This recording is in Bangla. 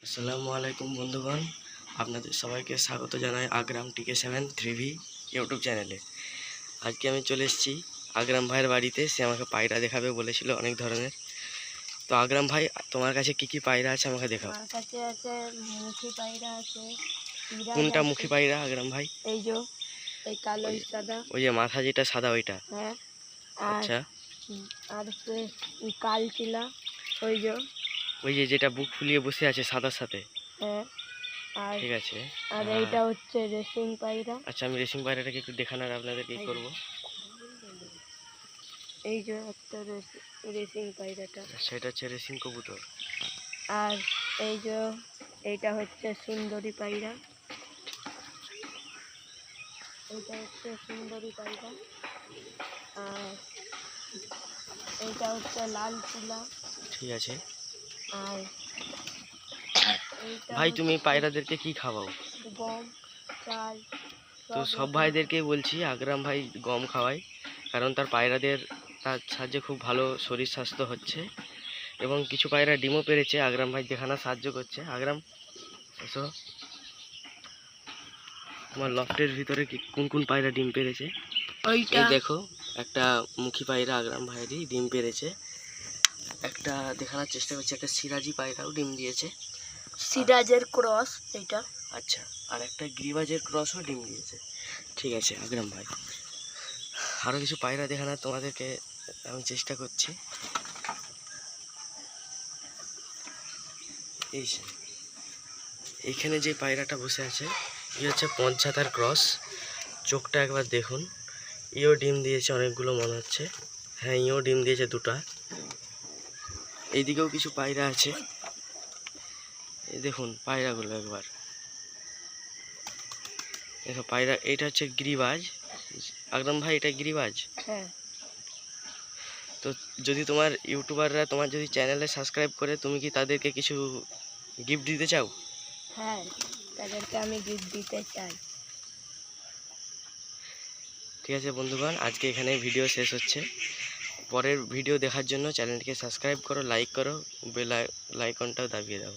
আসসালামু আলাইকুম বন্ধুগণ, আপনাদের সবাইকে স্বাগত জানাই আগ্রাম TK7 3V ইউটিউব চ্যানেলে। আজকে আমি চলে এসেছি আগ্রাম ভাইয়ের বাড়িতে। সে আমাকে পায়রা দেখাবে বলেছিল অনেক ধরনের। তো আগ্রাম ভাই, তোমার কাছে কি কি পায়রা আছে আমাকে দেখাও। আমার কাছে আছে মুখী পায়রা আছে। কোনটা মুখী পায়রা আগ্রাম ভাই? এই যে এই কালো সাদা, ওই যে মাথা যেটা সাদা ওইটা? হ্যাঁ। আচ্ছা। আর সে কালচিলা, ওই যে যেটা বুক ফুলিয়ে বসে আছে সাদার সাথে? হ্যাঁ। আর ঠিক আছে। আর এইটা হচ্ছে রেসিং পায়রা। আচ্ছা, আমি রেসিং পায়রাটাকে একটু দেখানোর আপনাদেরকে করবো। এই যে একটা রেসিং পায়রাটা, সেটা হচ্ছে রেসিং কবুতর। আর এই যে এইটা হচ্ছে সুন্দরী পায়রা। এইটা হচ্ছে সুন্দরী পায়রা। আর এইটা হচ্ছে লাল চিলা। ঠিক আছে আর ভাই, তুমি পায়রাদেরকে কি খাওয়াও? গম, চাল। তো সব ভাইদেরকে বলছি আগ্রাম ভাই গম খাওয়ায়, কারণ তার পায়রাদের তার সাহায্যে খুব ভালো শরীর স্বাস্থ্য হচ্ছে, এবং কিছু পায়রা ডিমও পেরেছে। আগ্রাম ভাই দেখানো সাহায্য করছে। আগ্রাম, এসো। তোমার লফটের ভিতরে কোন কোন পায়রা ডিম পেরেছে? এই দেখো, একটা মুখী পায়রা আগ্রাম ভাইয়েরই ডিম পেরেছে। একটা দেখানোর চেষ্টা করছে, একটা সিরাজি পায়রাও ডিম দিয়েছে। সিরাজের ক্রস এটা। আচ্ছা, আর একটা গ্রিবাজের ক্রসও ডিম দিয়েছে। ঠিক আছে আগ্রাম ভাই, আরও কিছু পায়রা দেখানোর তোমাদেরকে আমি চেষ্টা করছি। এইখানে যে পায়রাটা বসে আছে ই হচ্ছে পঞ্চাতার ক্রস। চোখটা একবার দেখুন। ইও ডিম দিয়েছে অনেকগুলো মনে হচ্ছে। হ্যাঁ, ইও ডিম দিয়েছে দুটা। এইদিকেও কিছু পায়রা আছে, এই দেখুন পায়রাগুলো একবার দেখো। পায়রা এইটা হচ্ছে গিরিবাজ। আগ্রাম ভাই, এটা গিরিবাজ। হ্যাঁ। তো যদি তোমার ইউটিউবাররা তোমার যদি চ্যানেলে সাবস্ক্রাইব করে, তুমি কি তাদেরকে কিছু গিফট দিতে চাও? হ্যাঁ, তাদেরকে আমি গিফট দিতে চাই। ঠিক আছে বন্ধুগণ, আজকে এখানে ভিডিও শেষ হচ্ছে। পরের ভিডিও দেখার জন্য চ্যানেলটিকে সাবস্ক্রাইব করো, লাইক করো, বেল আইকনটাও দাবিয়ে দাও।